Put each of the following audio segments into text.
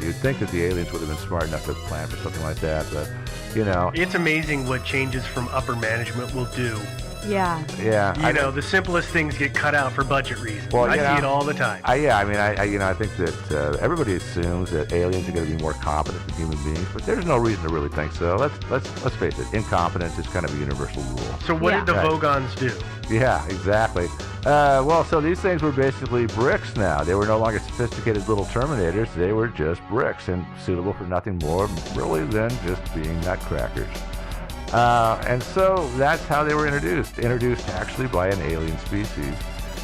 You'd think that the aliens would have been smart enough to plan for something like that, but, It's amazing what changes from upper management will do. Yeah. Yeah. The simplest things get cut out for budget reasons. Well, I see it all the time. I think that everybody assumes that aliens are going to be more competent than human beings, but there's no reason to really think so. Let's face it, incompetence is kind of a universal rule. So what did the Vogons do? Yeah, exactly. So these things were basically bricks now. They were no longer sophisticated little Terminators. They were just bricks and suitable for nothing more, really, than just being nutcrackers. And so that's how they were introduced actually by an alien species.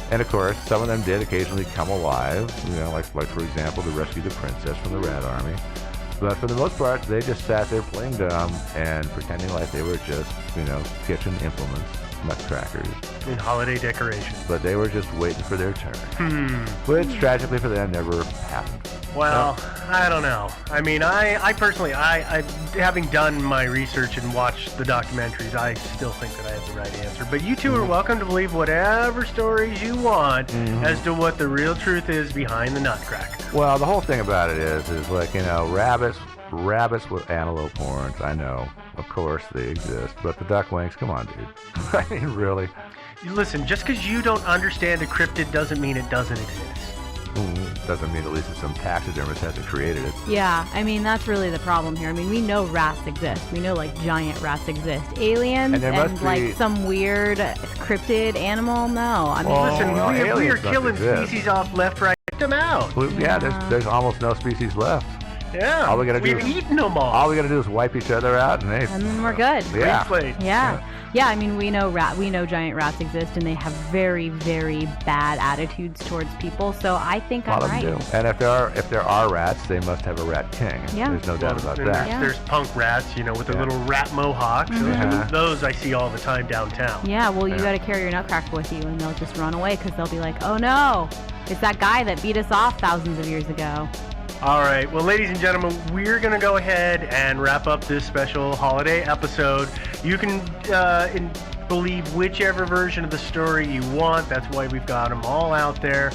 And of course, some of them did occasionally come alive, like for example, to rescue the princess from the Rat Army. But for the most part, they just sat there playing dumb and pretending like they were just, kitchen implements, nutcrackers. And holiday decorations. But they were just waiting for their turn. Which, tragically for them, never happened. Well, I don't know. I mean, I personally, having done my research and watched the documentaries, I still think that I have the right answer. But you two are welcome to believe whatever stories you want as to what the real truth is behind the Nutcracker. Well, the whole thing about it is like, rabbits with antelope horns. I know, of course, they exist. But the ducklings, come on, dude. I mean, really. Listen, just because you don't understand a cryptid doesn't mean it doesn't exist. Doesn't mean at least that some taxidermist hasn't created it. Yeah, I mean, that's really the problem here. I mean, we know rats exist. We know, giant rats exist. Aliens and some weird cryptid animal, no. I mean, we are killing species off left, right, them out. There's almost no species left. Yeah, all we gotta do we've eaten them all. All we got to do is wipe each other out, and then we're good. Yeah. I mean, we know giant rats exist, and they have very, very bad attitudes towards people. So I think I'm right. Do. And if there are rats, they must have a rat king. Yeah. There's no doubt about that. There's punk rats, with their little rat mohawks. Those I see all the time downtown. Yeah. Well, you got to carry your Nutcracker with you, and they'll just run away because they'll be like, "Oh no, it's that guy that beat us off thousands of years ago." All right. Well, ladies and gentlemen, we're going to go ahead and wrap up this special holiday episode. You can believe whichever version of the story you want. That's why we've got them all out there.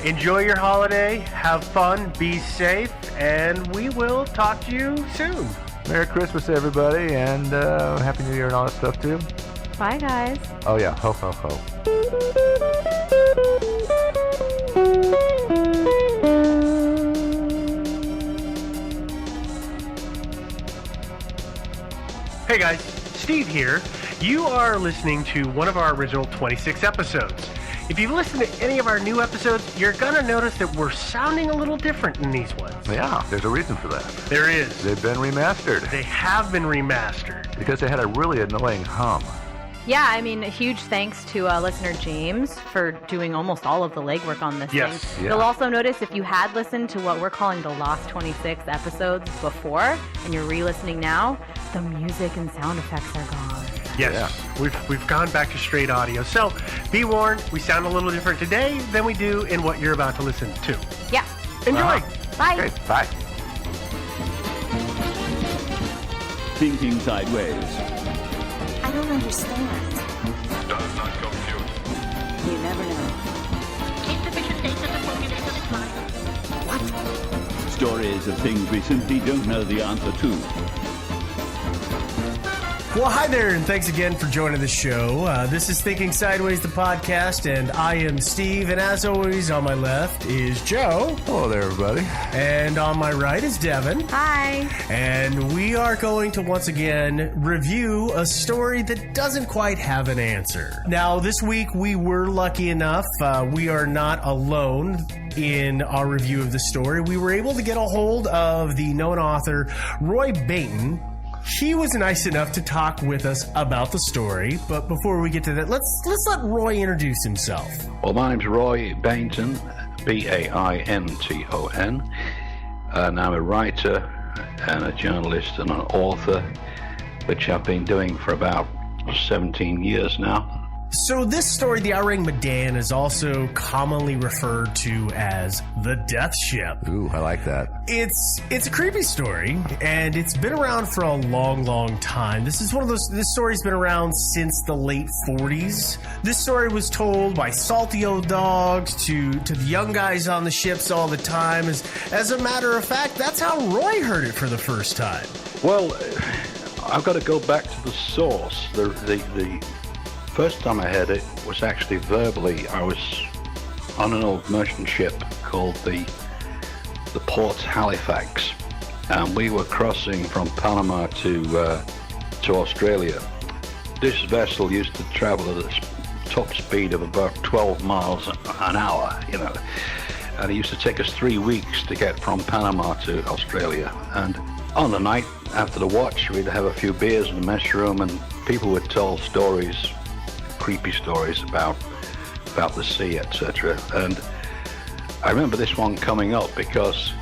Enjoy your holiday. Have fun. Be safe. And we will talk to you soon. Merry Christmas, everybody. And Happy New Year and all that stuff, too. Bye, guys. Oh, yeah. Ho, ho, ho. Hey guys, Steve here. You are listening to one of our original 26 episodes. If you've listened to any of our new episodes, you're going to notice that we're sounding a little different than these ones. Yeah, there's a reason for that. There is. They've been remastered. They have been remastered. Because they had a really annoying hum. Yeah, I mean, a huge thanks to listener James for doing almost all of the legwork on this thing. Yeah. You'll also notice if you had listened to what we're calling the Lost 26 episodes before, and you're re-listening now, the music and sound effects are gone. Yes, we've gone back to straight audio. So, be warned, we sound a little different today than we do in what you're about to listen to. Yeah. Enjoy. Bye. Okay, bye. Thinking Sideways. I don't understand. Does not compute. You never know. Insufficient data to formulate a reply. What? Stories of things we simply don't know the answer to. Well, hi there, and thanks again for joining the show. This is Thinking Sideways, the podcast, and I am Steve, and as always, on my left is Joe. Hello there, everybody. And on my right is Devin. Hi. And we are going to once again review a story that doesn't quite have an answer. Now, this week we were lucky enough, we are not alone in our review of the story. We were able to get a hold of the known author, Roy Bainton. He was nice enough to talk with us about the story, but before we get to that, let's let Roy introduce himself. Well, my name's Roy Bainton, Bainton, and I'm a writer and a journalist and an author, which I've been doing for about 17 years now. So this story, the Aurang Medan, is also commonly referred to as the Death Ship. Ooh, I like that. It's a creepy story, and it's been around for a long, long time. This story's been around since the late 40s. This story was told by salty old dogs to the young guys on the ships all the time. As a matter of fact, that's how Roy heard it for the first time. Well, I've got to go back to the source. The first time I heard it was actually verbally. I was on an old merchant ship called the Port Halifax, and we were crossing from Panama to Australia. This vessel used to travel at a top speed of about 12 miles an hour, and it used to take us 3 weeks to get from Panama to Australia. And on the night after the watch, we'd have a few beers in the mess room, and people would tell stories, creepy stories about the sea, etc. And I remember this one coming up because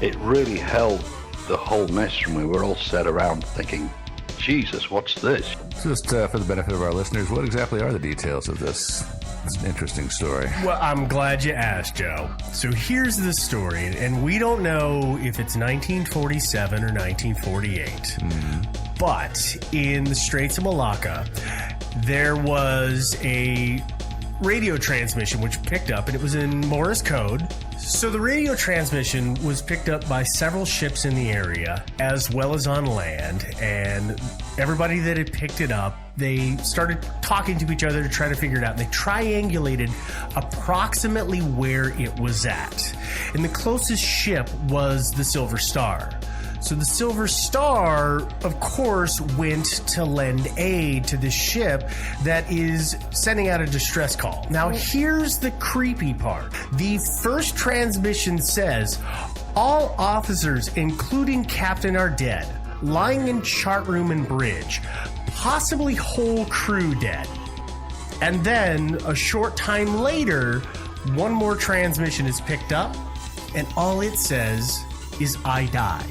it really held the whole mess room. We were all sat around thinking, Jesus, what's this? Just for the benefit of our listeners, what exactly are the details of this interesting story? Well, I'm glad you asked, Joe. So here's the story, and we don't know if it's 1947 or 1948. But in the Straits of Malacca, there was a radio transmission which picked up, and it was in Morse code. So the radio transmission was picked up by several ships in the area as well as on land, and everybody that had picked it up, they started talking to each other to try to figure it out. They triangulated approximately where it was at, and the closest ship was the Silver Star. So the Silver Star, of course, went to lend aid to this ship that is sending out a distress call. Now, here's the creepy part. The first transmission says, all officers, including captain, are dead, lying in chart room and bridge, possibly whole crew dead. And then, a short time later, one more transmission is picked up, and all it says is, I died.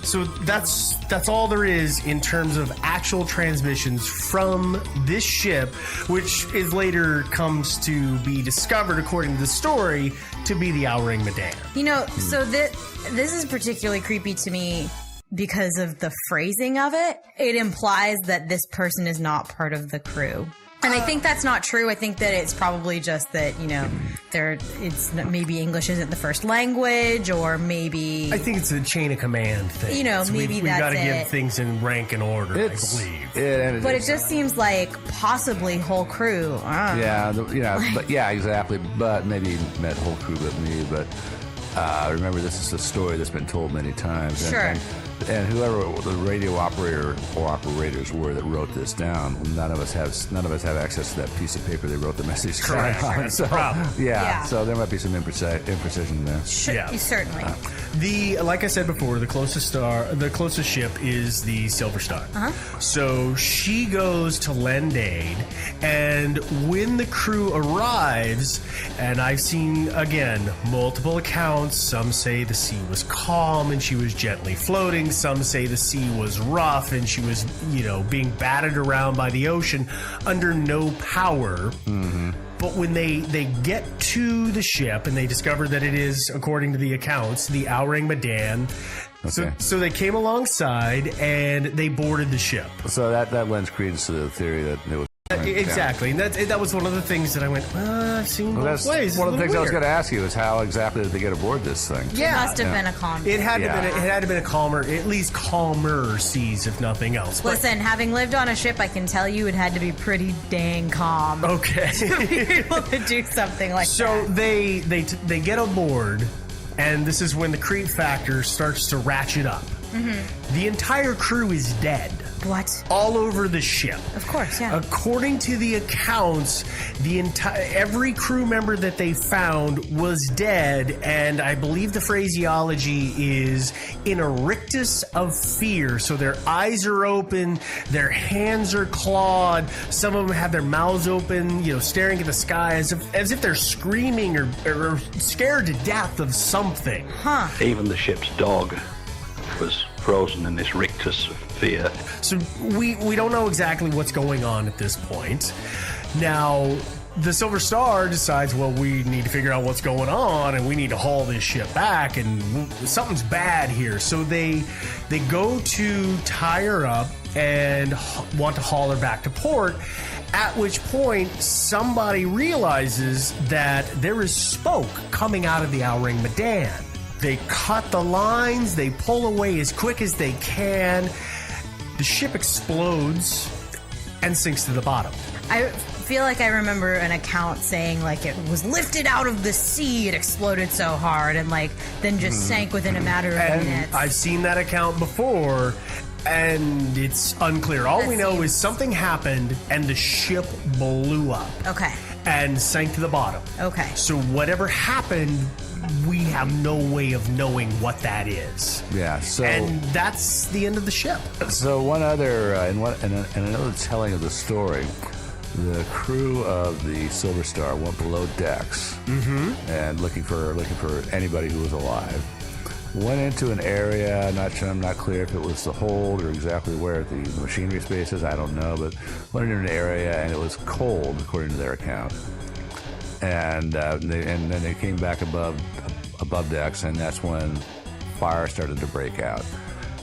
So that's all there is in terms of actual transmissions from this ship, which is later comes to be discovered, according to the story, to be the Aurang Medan. So this is particularly creepy to me because of the phrasing of it. It implies that this person is not part of the crew. And I think that's not true. I think that it's probably just that, it's maybe English isn't the first language, or maybe... I think it's a chain of command thing. Maybe we've that's got to give it. Things in rank and order, I believe. But it just seems like possibly whole crew. Yeah, but yeah, exactly. But maybe meant whole crew but me. But remember, this is a story that's been told many times. Sure. And whoever the radio operator or operators were that wrote this down, none of us have access to that piece of paper they wrote the message down Correct. on. That's the problem. Yeah, so there might be some imprecision there. Certainly. Like I said before, the closest ship is the Silver Star. So she goes to lend aid, and when the crew arrives, and I've seen, again, multiple accounts, some say the sea was calm and she was gently floating, some say the sea was rough and she was, being battered around by the ocean under no power. But when they get to the ship and they discover that it is, according to the accounts, the Aurang Medan, so they came alongside and they boarded the ship. So that lends credence to the theory that it was... Exactly, and that was one of the things that I went, I've seen both ways. One of the things I was going to ask you is how exactly did they get aboard this thing? Yeah, it must have been a calm. It had to have been a calmer, at least calmer seas, if nothing else. Listen, having lived on a ship, I can tell you it had to be pretty dang calm. Okay, to be able to do something like that. So they get aboard, and this is when the creep factor starts to ratchet up. The entire crew is dead. What? All over the ship. Of course, yeah. According to the accounts, every crew member that they found was dead, and I believe the phraseology is in a rictus of fear. So their eyes are open, their hands are clawed, some of them have their mouths open, staring at the sky as if they're screaming or scared to death of something. Huh. Even the ship's dog was frozen in this Richter sphere. So we don't know exactly what's going on at this point. Now, the Silver Star decides, well, we need to figure out what's going on, and we need to haul this ship back, and something's bad here. So they go to tie her up and want to haul her back to port, at which point somebody realizes that there is smoke coming out of the Aurang Medan. They cut the lines, they pull away as quick as they can. The ship explodes and sinks to the bottom. I feel like I remember an account saying like it was lifted out of the sea, it exploded so hard, and like then just sank within a matter of minutes. I've seen that account before, and it's unclear. All we know is something happened and the ship blew up. Okay. And sank to the bottom. Okay. So whatever happened, we have no way of knowing what that is. Yeah. So and that's the end of the ship. So one other, in another telling of the story, the crew of the Silver Star went below decks and looking for anybody who was alive. Went into an area. I'm not clear if it was the hold or exactly where the machinery space is. I don't know, but went into an area and it was cold, according to their account. And then they came back above decks, and that's when fire started to break out.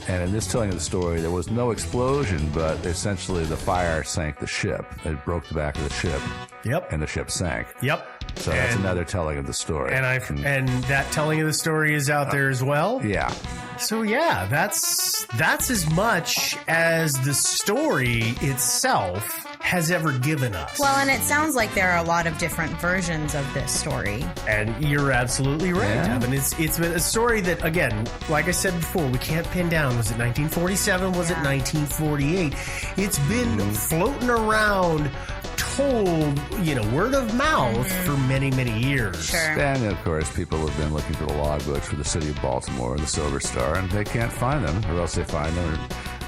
And in this telling of the story, there was no explosion, but essentially the fire sank the ship. It broke the back of the ship. Yep. And the ship sank. Yep. So that's another telling of the story. And that telling of the story is out there as well? Yeah. So yeah, that's as much as the story itself has ever given us. Well, and it sounds like there are a lot of different versions of this story. And you're absolutely right, Yeah. Evan. It's a story that, again, like I said before, we can't pin down. Was it 1947? Was it 1948? It's been floating around, told, word of mouth for many, many years. Sure. And of course, people have been looking for the logbooks for the city of Baltimore, the Silver Star, and they can't find them, or else they find them,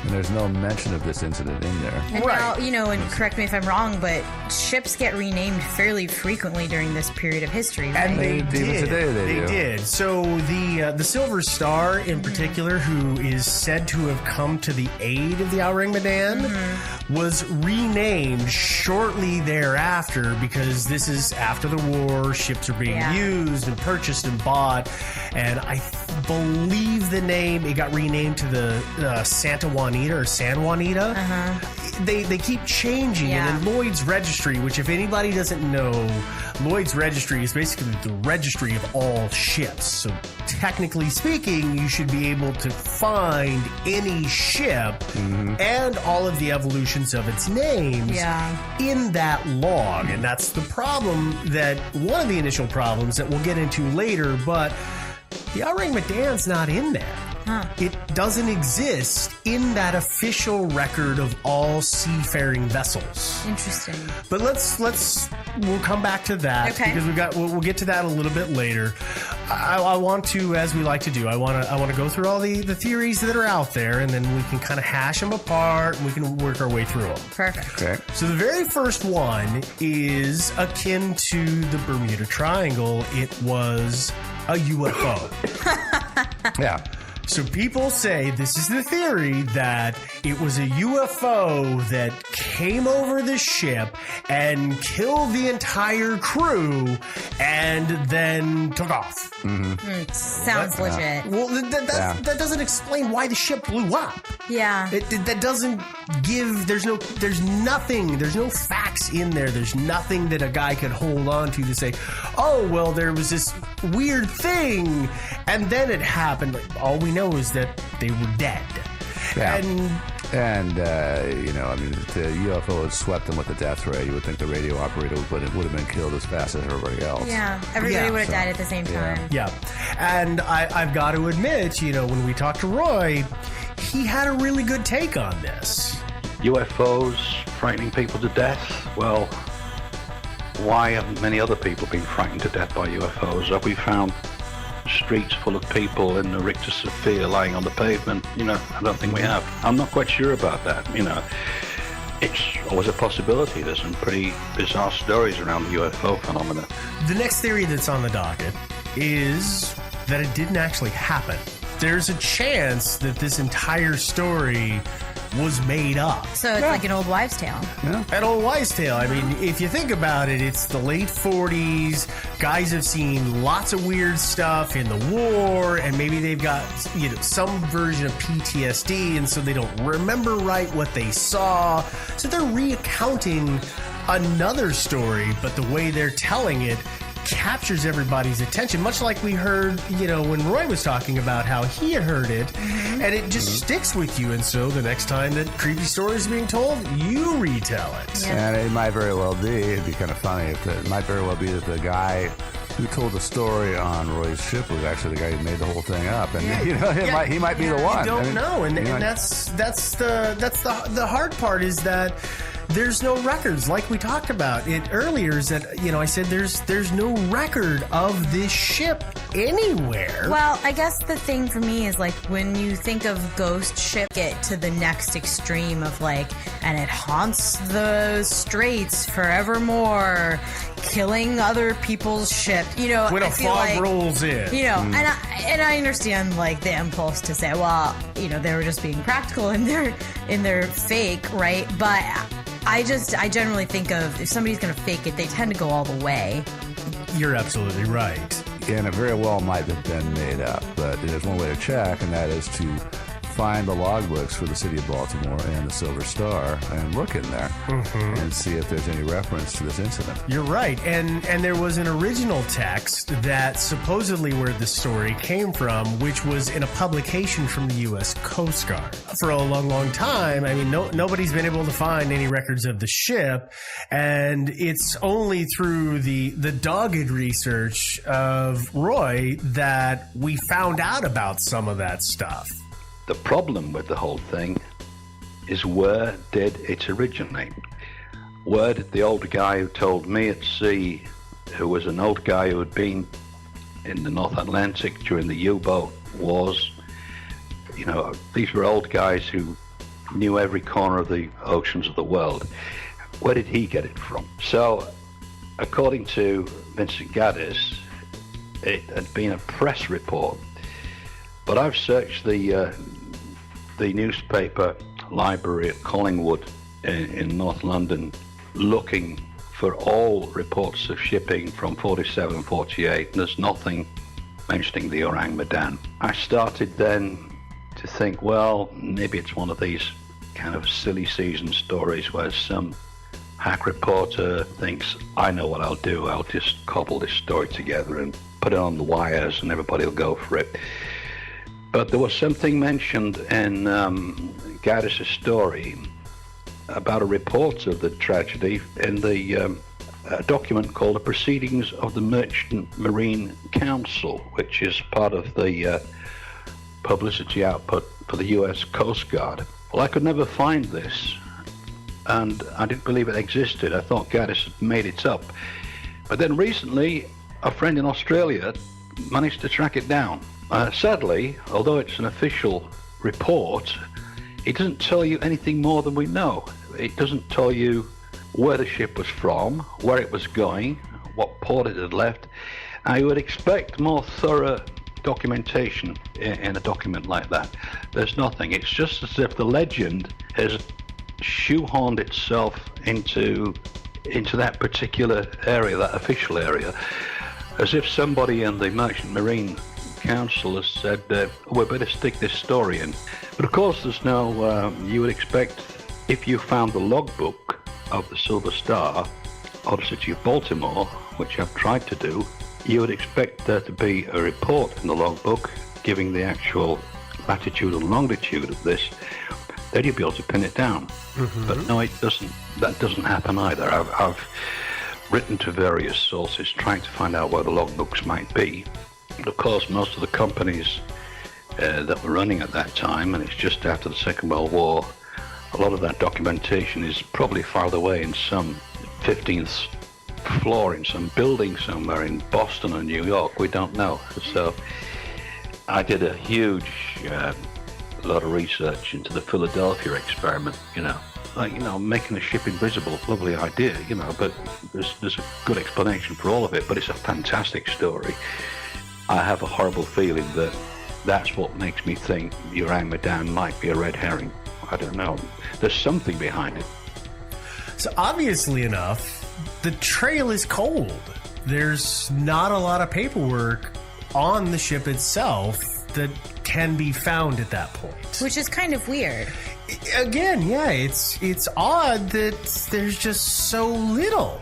and there's no mention of this incident in there. And now, and correct me if I'm wrong, but ships get renamed fairly frequently during this period of history, right? And they Even did. today they do. did. So the Silver Star, in particular, who is said to have come to the aid of the Aurang Medan, was renamed shortly thereafter, because this is after the war. Ships are being used and purchased and bought, and I believe the name, it got renamed to the Santa Juanita or San Juanita. They keep changing, and then Lloyd's Registry, which if anybody doesn't know, Lloyd's Registry is basically the registry of all ships. So technically speaking, you should be able to find any ship and all of the evolutions of its names in that log. And that's the problem, that one of the initial problems that we'll get into later, but the Aurang Medan's not in there. It doesn't exist in that official record of all seafaring vessels. Interesting. But we'll come back to that, because we'll get to that a little bit later. I want to, as we like to do, I want to go through all the theories that are out there, and then we can kind of hash them apart, and we can work our way through them. Perfect. Okay. So the very first one is akin to the Bermuda Triangle. It was a UFO. Yeah. So people say, this is the theory, that it was a UFO that came over the ship and killed the entire crew and then took off. Sounds legit. Well, that doesn't explain why the ship blew up. Yeah. That doesn't give, there's no facts in there. There's nothing that a guy could hold on to say, oh, well, there was this weird thing and then it happened. Like, all we know is that they were dead. Yeah. And if the UFO had swept them with a death ray, you would think the radio operator would have been killed as fast as everybody else. Yeah, everybody would have died at the same time. Yeah. And I've got to admit, when we talked to Roy, he had a really good take on this. UFOs frightening people to death? Well, why haven't many other people been frightened to death by UFOs? Have we found streets full of people in the Richter sphere lying on the pavement? I don't think we have. I'm not quite sure about that. It's always a possibility. There's some pretty bizarre stories around the UFO phenomena. The next theory that's on the docket is that it didn't actually happen. there's a chance that this entire story was made up. So it's like an old wives' tale. An old wives' tale. I mean, if you think about it, it's the late 40s. Guys have seen lots of weird stuff in the war, and maybe they've got, you know, some version of PTSD, and so they don't remember right what they saw. So they're recounting another story, but the way they're telling it captures everybody's attention, much like we heard, you know, when Roy was talking about how he had heard it, and it just sticks with you. And so the next time that creepy story is being told, you retell it. And it might very well be, it'd be kind of funny, it might very well be that the guy who told the story on Roy's ship was actually the guy who made the whole thing up, and you know, he might be the one. You don't know, and that's the hard part is that there's no records, like we talked about it earlier. Is that, you know, I said there's no record of this ship anywhere. Well, I guess the thing for me is like when you think of ghost ship, get to the next extreme of like, and it haunts the straits forevermore, killing other people's ship. You know, when a fog rolls in. You know, and I understand like the impulse to say, well, you know, they were just being practical in their fake, right? But I generally think of, if somebody's going to fake it, they tend to go all the way. You're absolutely right. And it very well might have been made up, but there's one way to check, and that is to find the logbooks for the City of Baltimore and the Silver Star and look in there and see if there's any reference to this incident. You're right. And there was an original text that supposedly where the story came from, which was in a publication from the U.S. Coast Guard. For a long, long time, I mean, nobody's been able to find any records of the ship, and it's only through the dogged research of Roy that we found out about some of that stuff. The problem with the whole thing is, where did it originate? Where did the old guy who told me at sea, who was an old guy who had been in the North Atlantic during the U-boat wars, you know, these were old guys who knew every corner of the oceans of the world. Where did he get it from? So, according to Vincent Gaddis, it had been a press report. But I've searched the newspaper library at Collingwood in North London, looking for all reports of shipping from 47, 48, and there's nothing mentioning the Orang Medan. I started then to think, well, maybe it's one of these kind of silly season stories where some hack reporter thinks, I know what I'll do, I'll just cobble this story together and put it on the wires and everybody will go for it. But there was something mentioned in Gaddis' story about a report of the tragedy in the document called the Proceedings of the Merchant Marine Council, which is part of the publicity output for the U.S. Coast Guard. Well, I could never find this, and I didn't believe it existed. I thought Gaddis had made it up. But then recently, a friend in Australia managed to track it down. Sadly, although it's an official report, it doesn't tell you anything more than we know. It doesn't tell you where the ship was from, where it was going, what port it had left. I would expect more thorough documentation in a document like that. There's nothing. It's just as if the legend has shoehorned itself into that particular area, that official area, as if somebody in the Merchant Marine Council has said, we better stick this story in. But of course there's no, you would expect, if you found the logbook of the Silver Star or the City of Baltimore, which I've tried to do, you would expect there to be a report in the logbook giving the actual latitude and longitude of this, then you'd be able to pin it down. But no, it doesn't. That doesn't happen either. I've written to various sources trying to find out where the logbooks might be. But of course, most of the companies that were running at that time, and it's just after the Second World War, a lot of that documentation is probably filed away in some 15th floor in some building somewhere in Boston or New York. We don't know. So I did a huge lot of research into the Philadelphia experiment, making the ship invisible. Lovely idea, but there's a good explanation for all of it, but it's a fantastic story. I have a horrible feeling that that's what makes me think Urang Medan might be a red herring. I don't know. There's something behind it. So obviously enough, the trail is cold. There's not a lot of paperwork on the ship itself that can be found at that point. Which is kind of weird. Again, yeah, it's odd that there's just so little.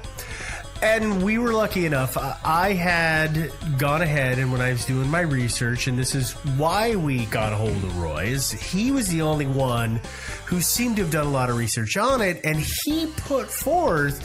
And we were lucky enough. I had gone ahead, and when I was doing my research, and this is why we got a hold of Roy, is he was the only one who seemed to have done a lot of research on it, and he put forth